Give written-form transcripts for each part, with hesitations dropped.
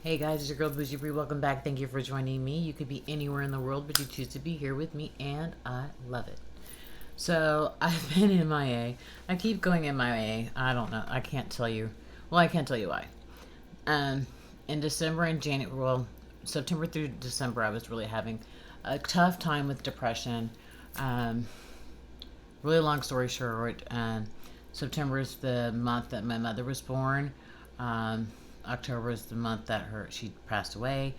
Hey guys, it's your girl Bougie Brie. Welcome back. Thank you for joining me. You could be anywhere in the world, but you choose to be here with me, and I love it. So I've been MIA. I keep going MIA. I don't know. I can't tell you. Well, I can't tell you why. Um, in December and January, well, September through December, I was really having a tough time with depression. Um, really long story short, September is the month that my mother was born. Um, October is the month that she passed away.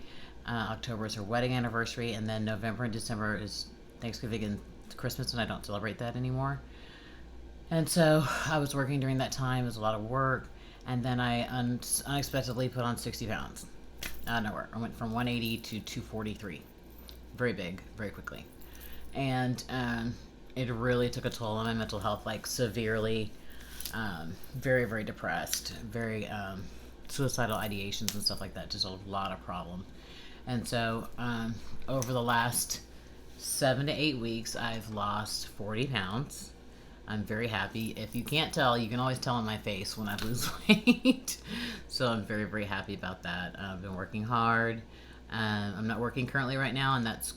October is her wedding anniversary, and then November and December is Thanksgiving and Christmas, and I don't celebrate that anymore. And so I was working during that time. It was a lot of work, and then I unexpectedly put on 60 pounds out of nowhere. I went from 180 to 243. Very big, very quickly. And it really took a toll on my mental health, like severely. Very, very depressed, very suicidal ideations and stuff like that. Just a lot of problems. And so over the last 7 to 8 weeks, I've lost 40 pounds. I'm very happy. If you can't tell, you can always tell in my face when I lose weight. So I'm very, very happy about that. I've been working hard. I'm not working currently right now, and that's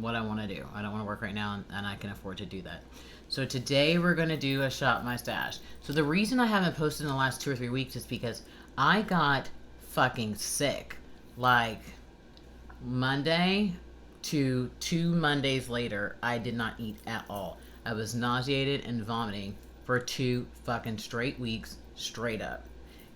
what I want to do. I don't want to work right now, and I can afford to do that. So today we're going to do a shop my stash. So the reason I haven't posted in the last 2 or 3 weeks is because I got fucking sick. Like Monday to 2 Mondays later, I did not eat at all. I was nauseated and vomiting for 2 fucking straight weeks, straight up.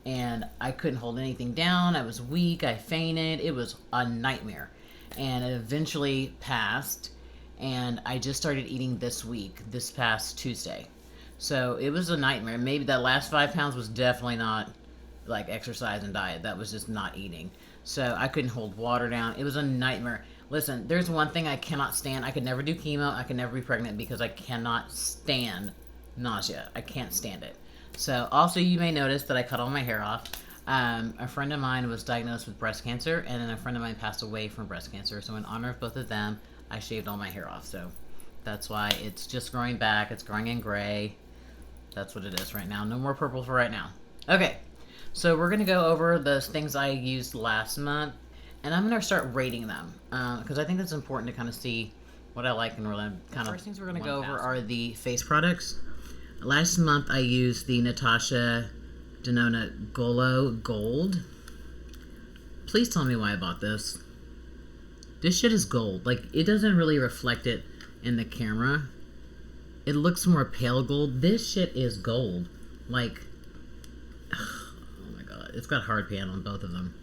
And I couldn't hold anything down. I was weak. I fainted. It was a nightmare. And it eventually passed. And I just started eating this week, this past Tuesday. So it was a nightmare. Maybe that last 5 pounds was definitely not like exercise and diet. That was just not eating. So I couldn't hold water down. It was a nightmare. Listen, there's one thing I cannot stand. I could never do chemo. I could never be pregnant because I cannot stand nausea. I can't stand it. So also you may notice that I cut all my hair off. A friend of mine was diagnosed with breast cancer, and then a friend of mine passed away from breast cancer. So in honor of both of them, I shaved all my hair off. So that's why it's just growing back. It's growing in gray. That's what it is right now. No more purple for right now. Okay, so we're going to go over the things I used last month, and I'm going to start rating them because I think it's important to kind of see what I like and really kind of... First things we're going to go over are the face products. Last month I used the Natasha Denona Golo Gold. Please tell me why I bought this. This shit is gold. Like, it doesn't really reflect it in the camera. It looks more pale gold. This shit is gold. Like, oh my god. It's got hard pan on both of them.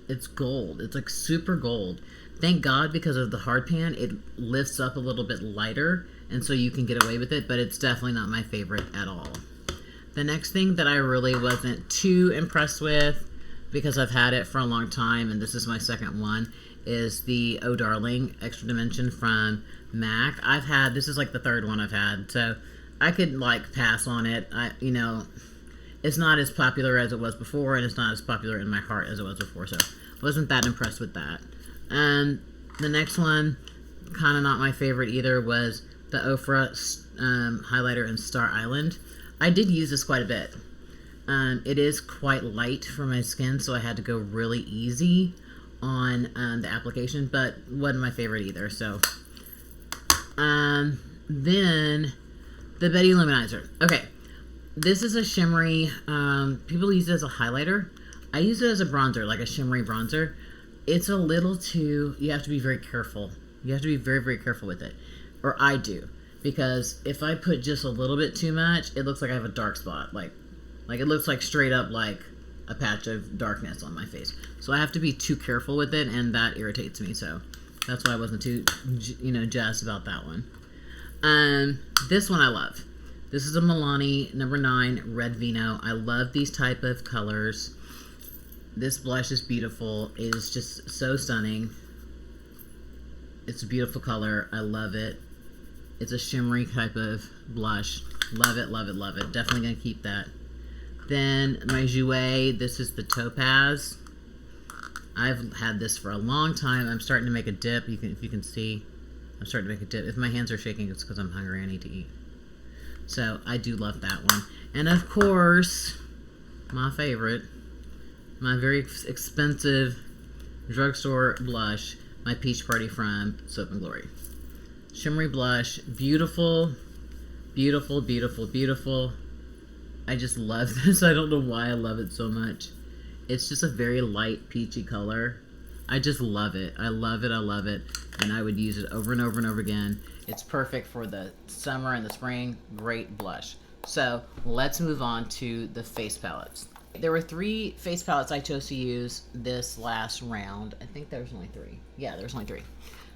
It's gold. It's like super gold. Thank God, because of the hard pan, it lifts up a little bit lighter, and so you can get away with it, but it's definitely not my favorite at all. The next thing that I really wasn't too impressed with, because I've had it for a long time, and this is my second one, is the Oh Darling Extra Dimension from MAC. This is like the third one I've had, so I could like pass on it. It's not as popular as it was before, and it's not as popular in my heart as it was before, so wasn't that impressed with that. The next one, kind of not my favorite either, was the Ofra highlighter in Star Island. I did use this quite a bit. It is quite light for my skin, so I had to go really easy on the application, but wasn't my favorite either. So then the Betty Luminizer. Okay, this is a shimmery, people use it as a highlighter. I use it as a bronzer, like a shimmery bronzer. It's a little too, you have to be very careful. You have to be very, very careful with it, or I do, because if I put just a little bit too much, it looks like I have a dark spot. Like it looks like straight up like a patch of darkness on my face. So I have to be too careful with it, and that irritates me. So that's why I wasn't too, jazzed about that one. This one I love. This is a Milani number 9 Red Vino. I love these type of colors. This blush is beautiful. It is just so stunning. It's a beautiful color. I love it. It's a shimmery type of blush. Love it, love it, love it. Definitely going to keep that. Then my Jouer, this is the Topaz. I've had this for a long time. I'm starting to make a dip. If you can see, I'm starting to make a dip. If my hands are shaking, it's because I'm hungry. I need to eat. So I do love that one. And of course, my favorite, my very expensive drugstore blush, my Peach Party from Soap and Glory. Shimmery blush, beautiful, beautiful, beautiful, beautiful. I just love this. I don't know why I love it so much. It's just a very light peachy color. I just love it. I love it. I love it. And I would use it over and over and over again. It's perfect for the summer and the spring. Great blush. So let's move on to the face palettes. There were 3 face palettes I chose to use this last round. I think there was only 3. Yeah, there was only 3.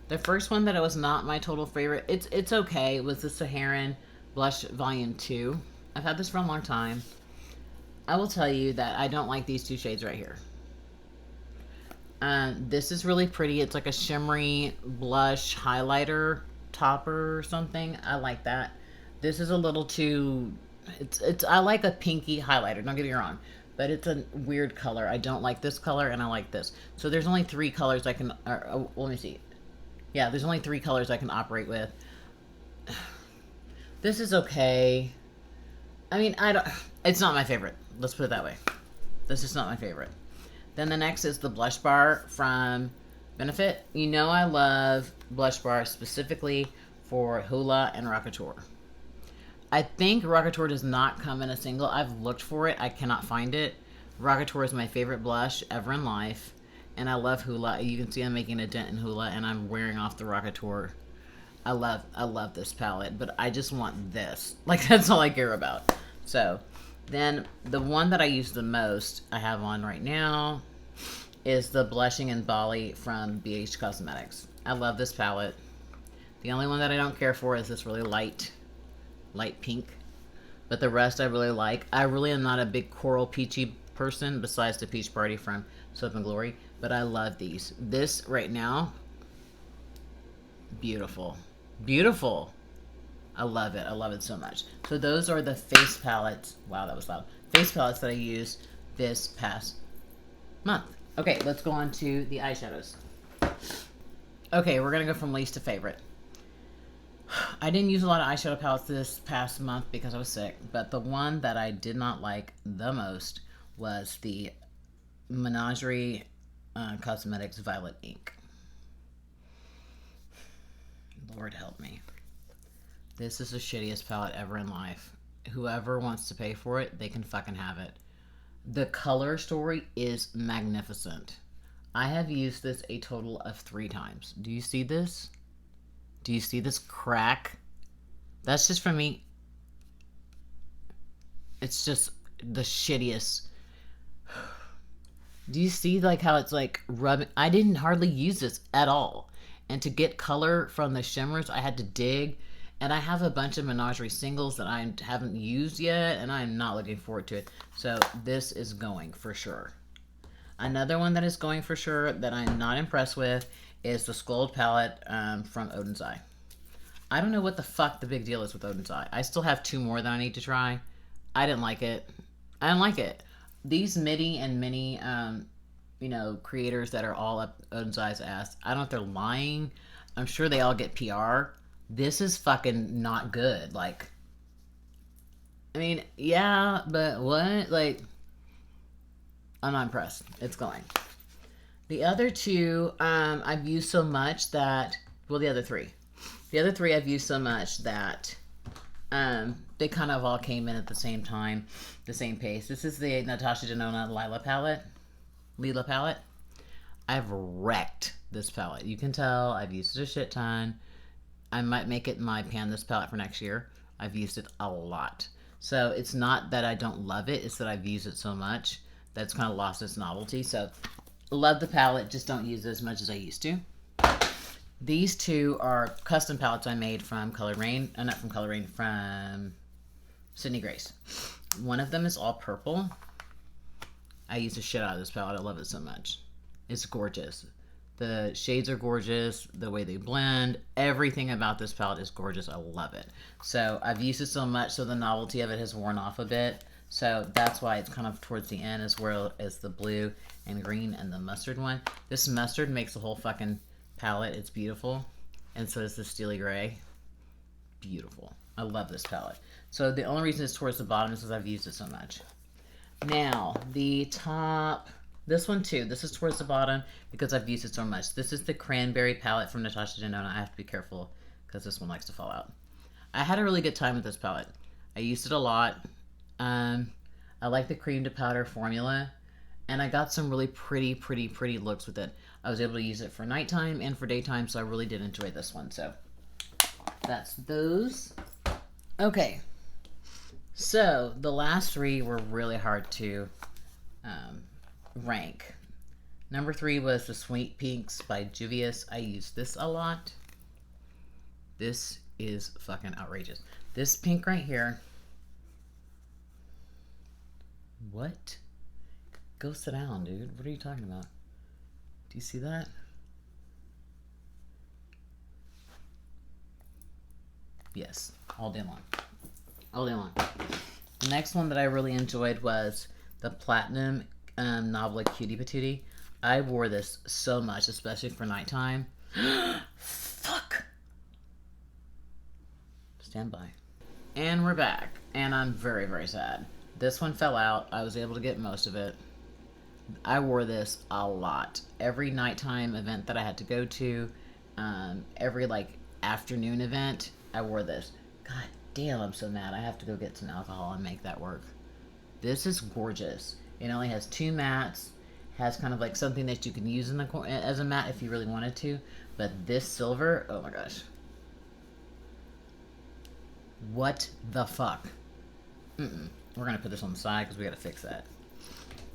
The first one that was not my total favorite, it's okay, was the Saharan Blush Volume 2. I've had this for a long time. I will tell you that I don't like these 2 shades right here. This is really pretty. It's like a shimmery blush highlighter topper or something. I like that. This is a little too... I like a pinky highlighter, don't get me wrong. But it's a weird color. I don't like this color, and I like this. So there's only 3 colors I can... let me see. Yeah, there's only 3 colors I can operate with. This is okay. I mean, it's not my favorite. Let's put it that way. This is not my favorite. Then the next is the blush bar from Benefit. You know I love blush bars specifically for Hoola and Rockateur. I think Rockateur does not come in a single. I've looked for it. I cannot find it. Rockateur is my favorite blush ever in life. And I love Hoola. You can see I'm making a dent in Hoola, and I'm wearing off the Rockateur. I love this palette, but I just want this. Like, that's all I care about. So... then the one that I use the most, I have on right now, is the Blushing in Bali from BH Cosmetics. I love this palette. The only one that I don't care for is this really light pink. But the rest I really like. I really am not a big coral peachy person besides the Peach Party from Soap and Glory. But I love these. This right now, beautiful. Beautiful. I love it. I love it so much. So those are the face palettes. Wow, that was loud. Face palettes that I used this past month. Okay, let's go on to the eyeshadows. Okay, we're going to go from least to favorite. I didn't use a lot of eyeshadow palettes this past month because I was sick, but the one that I did not like the most was the Menagerie Cosmetics Violet Ink. Lord help me. This is the shittiest palette ever in life. Whoever wants to pay for it, they can fucking have it. The color story is magnificent. I have used this a total of 3 times. Do you see this? Do you see this crack? That's just from me. It's just the shittiest. Do you see like how it's like rubbing? I didn't hardly use this at all. And to get color from the shimmers, I had to dig. And I have a bunch of Menagerie singles that I haven't used yet, and I'm not looking forward to it. So this is going for sure. Another one that is going for sure that I'm not impressed with is the Scold palette from Odin's Eye. I don't know what the fuck the big deal is with Odin's Eye. I still have 2 more that I need to try. I didn't like it. I didn't like it. These MIDI and mini, creators that are all up Odin's Eye's ass, I don't know if they're lying. I'm sure they all get PR. This is fucking not good. Like, I mean, yeah, but what? Like, I'm not impressed. It's going. The other 2, I've used so much that, well, the other 3. The other 3 I've used so much that they kind of all came in at the same time, the same pace. This is the Natasha Denona Lila palette. I've wrecked this palette. You can tell I've used it a shit ton. I might make it my pan this palette for next year. I've used it a lot. So it's not that I don't love it. It's that I've used it so much that's kind of lost its novelty. So love the palette. Just don't use it as much as I used to. These 2 are custom palettes I made from Color Rain. Not from Color Rain. From Sydney Grace. One of them is all purple. I use the shit out of this palette. I love it so much. It's gorgeous. The shades are gorgeous, the way they blend, everything about this palette is gorgeous. I love it. So I've used it so much, so the novelty of it has worn off a bit. So that's why it's kind of towards the end as well as the blue and green and the mustard one. This mustard makes the whole fucking palette. It's beautiful. And so is the steely gray. Beautiful. I love this palette. So the only reason it's towards the bottom is because I've used it so much. Now, the top This one too. This is towards the bottom because I've used it so much. This is the Cranberry Palette from Natasha Denona. I have to be careful because this one likes to fall out. I had a really good time with this palette. I used it a lot. I like the cream to powder formula, and I got some really pretty looks with it. I was able to use it for nighttime and for daytime, so I really did enjoy this one. So that's those. Okay, so the last three were really hard to rank. Number 3 was the Sweet Pinks by Juvia's. I used this a lot. This is fucking outrageous. This pink right here. What? Go sit down, dude. What are you talking about? Do you see that? Yes, all day long. All day long. The next one that I really enjoyed was the Platinum Novel Cutie Patootie. I wore this so much, especially for nighttime. Fuck! Stand by. And we're back. And I'm very sad. This one fell out. I was able to get most of it. I wore this a lot. Every nighttime event that I had to go to, every like afternoon event, I wore this. God damn, I'm so mad. I have to go get some alcohol and make that work. This is gorgeous. It only has 2 mattes. Has kind of like something that you can use in the as a matte if you really wanted to. But this silver, oh my gosh. What the fuck? We're going to put this on the side because we got to fix that.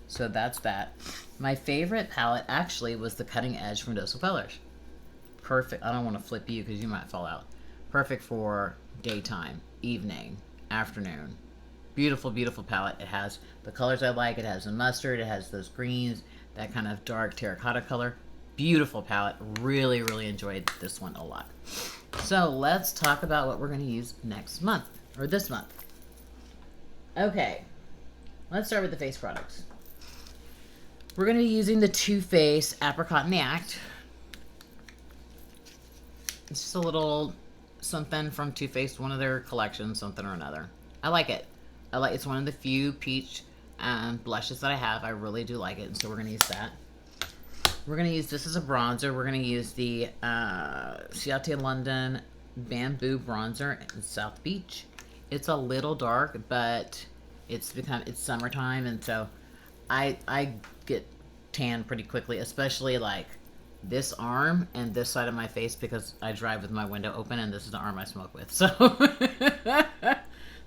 So that's that. My favorite palette actually was the Cutting Edge from Dose of Colors. Perfect. I don't want to flip you because you might fall out. Perfect for daytime, evening, afternoon. Beautiful palette. It has the colors I like. It has the mustard. It has those greens, that kind of dark terracotta color. Beautiful palette. Really enjoyed this one a lot. So let's talk about what we're going to use next month, or this month. Okay, let's start with the face products. We're going to be using the Too Faced Apricot in the Act. It's just a little something from Too Faced, one of their collections, something or another. I like it. It's one of the few peach blushes that I have. I really do like it, and so we're going to use that. We're going to use this as a bronzer. We're going to use the Ciate London Bamboo Bronzer in South Beach. It's a little dark, but it's summertime, and so I get tan pretty quickly, especially like this arm and this side of my face because I drive with my window open, and this is the arm I smoke with. So,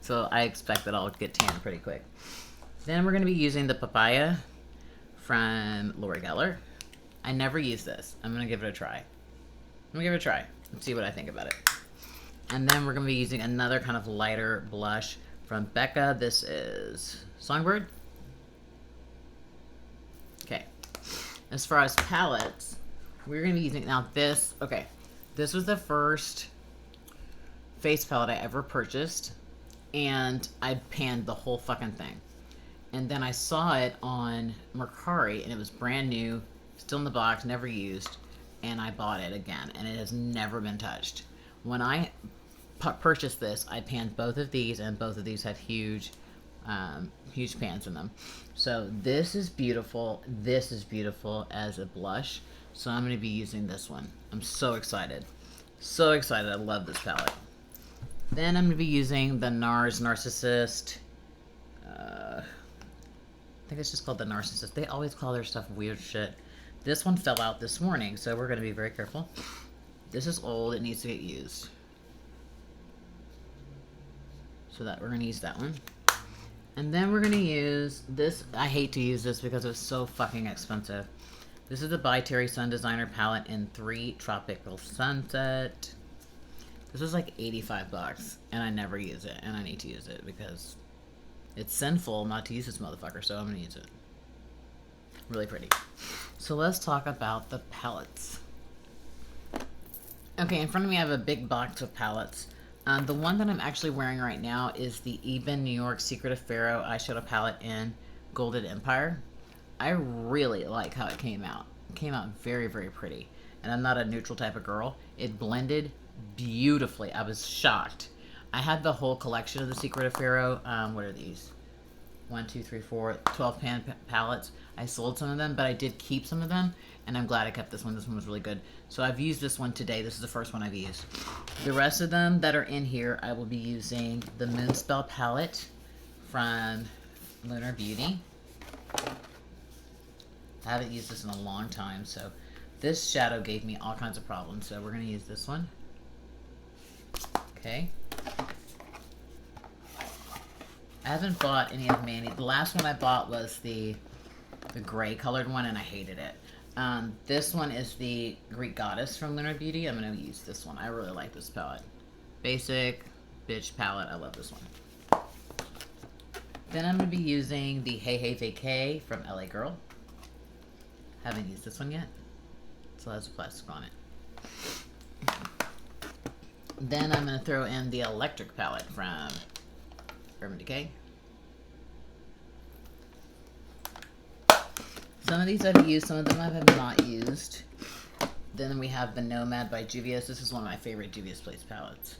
so I expect that I'll get tan pretty quick. Then we're going to be using the Papaya from Lori Geller. I never use this. I'm going to give it a try. Let's see what I think about it. And then we're going to be using another kind of lighter blush from Becca. This is Songbird. Okay. As far as palettes, we're going to be using, now this, okay. This was the first face palette I ever purchased. And I panned the whole fucking thing. And then I saw it on Mercari, and it was brand new, still in the box, never used. And I bought it again, and it has never been touched. When I purchased this, I panned both of these, and both of these had huge pans in them. So this is beautiful. This is beautiful as a blush. So I'm going to be using this one. I'm so excited. So excited. I love this palette. Then I'm going to be using the Nars Narcissist. I think it's just called the Narcissist. They always call their stuff weird shit. This one fell out this morning, so we're going to be very careful. This is old. It needs to get used. So that we're going to use that one. And then we're going to use this. I hate to use this because it's so fucking expensive. This is the By Terry Sun Designer Palette in 3 Tropical Sunset. This is like 85 bucks, and I never use it, and I need to use it because it's sinful not to use this motherfucker, so I'm going to use it. Really pretty. So let's talk about the palettes. Okay, in front of me I have a big box of palettes. The one that I'm actually wearing right now is the Eben New York Secret of Pharaoh eyeshadow palette in Golden Empire. I really like how it came out. It came out very pretty. And I'm not a neutral type of girl. It blended beautifully. I was shocked. I had the whole collection of the Secret of Pharaoh. What are these? 1, 2, 3, 4, 12 pan palettes. I sold some of them, but I did keep some of them, and I'm glad I kept this one. This one was really good. So I've used this one today. This is the first one I've used. The rest of them that are in here, I will be using the Moonspell palette from Lunar Beauty. I haven't used this in a long time, so this shadow gave me all kinds of problems, so we're going to use this one. Okay. I haven't bought any of Manny. The last one I bought was the gray colored one, and I hated it. This one is the Greek Goddess from Lunar Beauty. I'm going to use this one. I really like this palette. Basic bitch palette. I love this one. Then I'm going to be using the Hey Hey Vacay from LA Girl. Haven't used this one yet. So that's plastic on it. Then I'm going to throw in the Electric palette from Urban Decay. Some of these I've used, some of them I have not used. Then we have the Nomad by Juvia's. This is one of my favorite Juvia's Place palettes.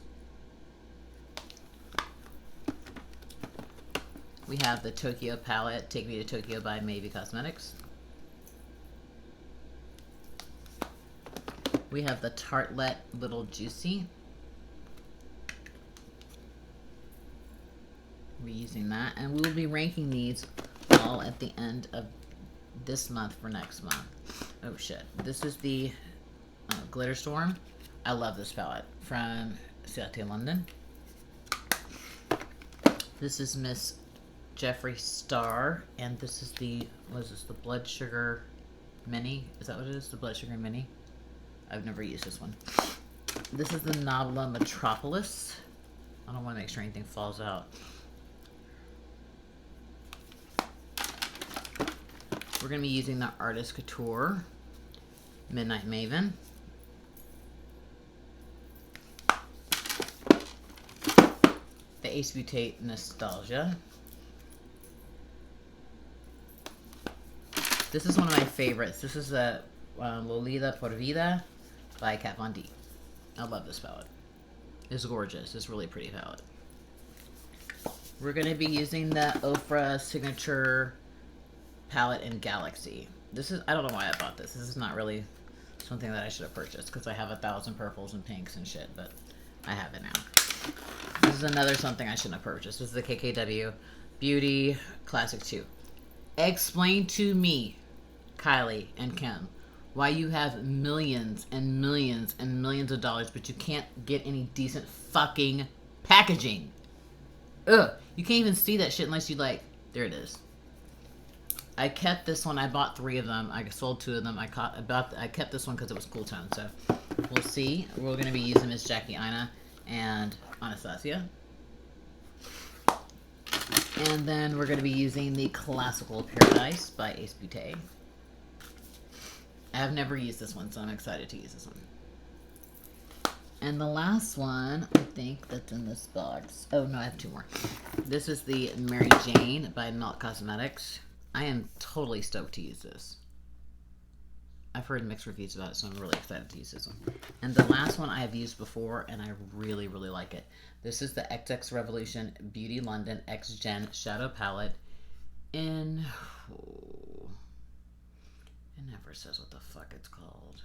We have the Tokyo palette, Take Me to Tokyo by Maybe Cosmetics. We have the Tartelette Little Juicy. We're using that, and we will be ranking these all at the end of this month for next month. Oh shit. This is the Glitter Storm. I love this palette from Ciate, London. This is Miss Jeffree Star, and this is the, what is this, the Blood Sugar Mini? Is that what it is? The Blood Sugar Mini? I've never used this one. This is the Nabla Metropolis. I don't want to make sure anything falls out. We're going to be using the Artist Couture Midnight Maven. The Ace Beauté Nostalgia. This is one of my favorites. This is the Lolita Por Vida by Kat Von D. I love this palette. It's gorgeous. It's a really pretty palette. We're going to be using the Ofra Signature palette in Galaxy. This is, I don't know why I bought this. This is not really something that I should have purchased because I have 1,000 purples and pinks and shit, but I have it now. This is another something I shouldn't have purchased. This is the KKW Beauty Classic 2. Explain to me, Kylie and Kim, why you have millions and millions and millions of dollars, but you can't get any decent fucking packaging. Ugh. You can't even see that shit unless you like, there it is. I kept this one. I bought 3 of them. I sold 2 of them. I kept this one because it was cool tone. So we'll see. We're going to be using Miss Jackie Aina and Anastasia. And then we're going to be using the Classical Paradise by Ace Beauté. I have never used this one, so I'm excited to use this one. And the last one, I think, that's in this box. Oh, no, I have 2 more. This is the Mary Jane by Melt Cosmetics. I am totally stoked to use this. I've heard mixed reviews about it, so I'm really excited to use this one. And the last one I have used before, and I really, really like it. This is the XX Revolution Beauty London X Gen Shadow Palette in... Oh, it never says what the fuck it's called.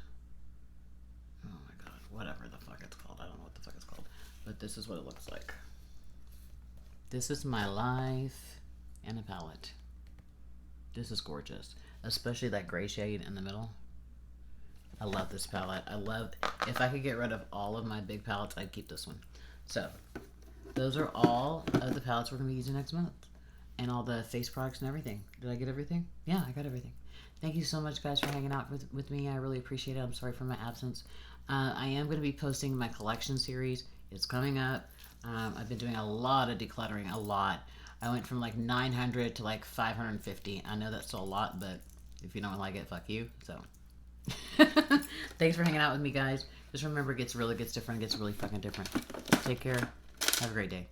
Oh my god, whatever the fuck it's called. I don't know what the fuck it's called. But this is what it looks like. This is my life in a palette. This is gorgeous, especially that gray shade in the middle. I love this palette. I love, if I could get rid of all of my big palettes, I'd keep this one. So, those are all of the palettes we're going to be using next month. And all the face products and everything. Did I get everything? Yeah, I got everything. Thank you so much, guys, for hanging out with me. I really appreciate it. I'm sorry for my absence. I am going to be posting my collection series. It's coming up. I've been doing a lot of decluttering, a lot. I went from like 900 to like 550. I know that's still a lot, but if you don't like it, fuck you. So, thanks for hanging out with me, guys. Just remember, it gets different. It gets really fucking different. Take care. Have a great day.